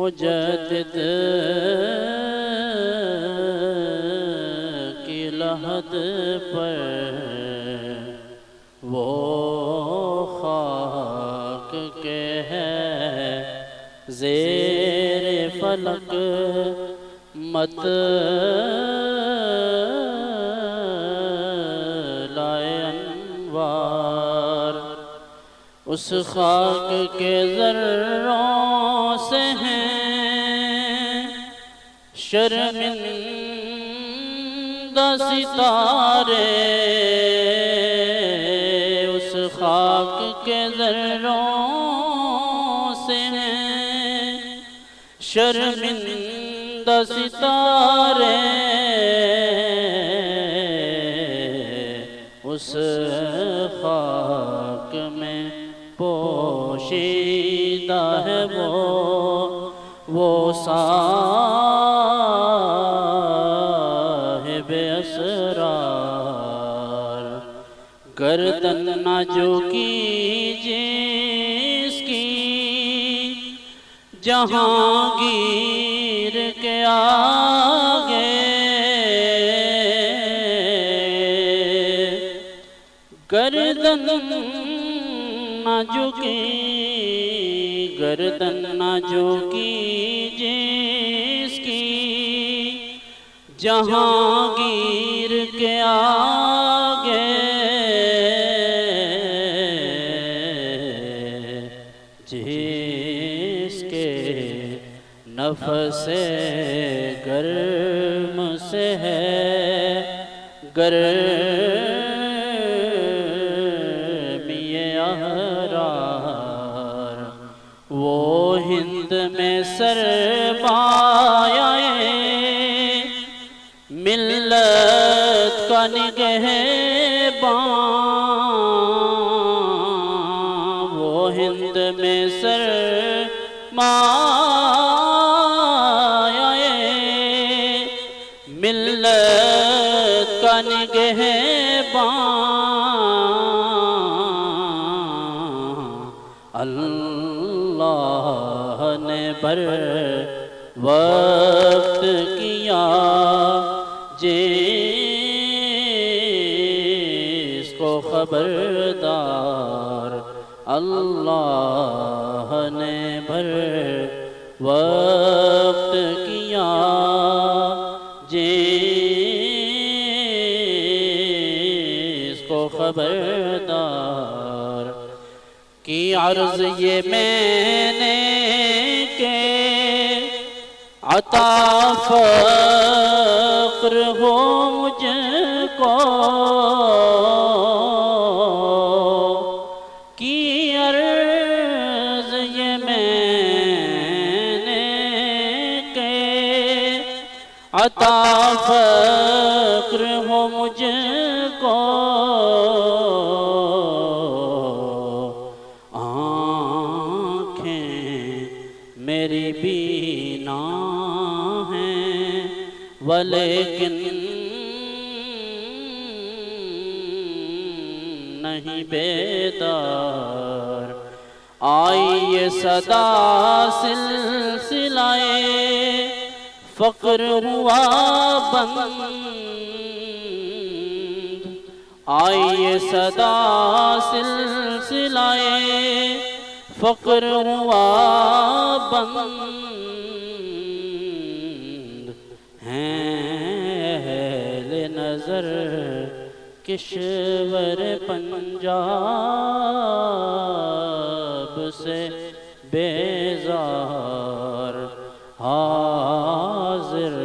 مجدد کی لحد پر وہ خاک کے ہے زیر فلک مت لائے انوار اس خاک کے ذروں سے ہیں شرمندہ ستارے اس خاک کے ذروں سے ہیں شرمندہ ستارے اس خاک میں پوشیدہ ہے وہ صاحب اسرار گردن نہ جھکیجیے اس کی جہانگیر کے آگے گردن نہ جھکی گردن نہ جھکیجیے اس کی جہانگیر کے آگے جس کے نفس گرم سے ہے وہ ہند میں سرمایہ ملت کا نگہباں وہ ہند میں سرمایہ ملت کا نگہباں اللہ نے بر وقت کیا جس کو خبردار اللہ نے بر وقت کیا جس کو خبردار کی عرض یہ میں نے کہ عطا فقر ہو مجھ کو کی عرض یہ میں نے کہ عطا فقر ہو مجھ کو میری بینا ہیں ولیکن نہیں بیدار آئیے صدا سلسلائے فقر ہوا بند آئیے صدا سلسلائے فقر ہوا بند ہیں اہل نظر کشور پنجاب سے بیزار حاضر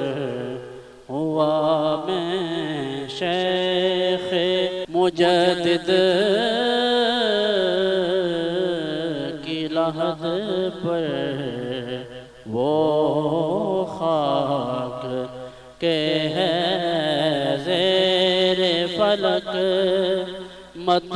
ہوا میں شیخ مجدد لحد پر وہ خاک کے ہے زیر فلک مت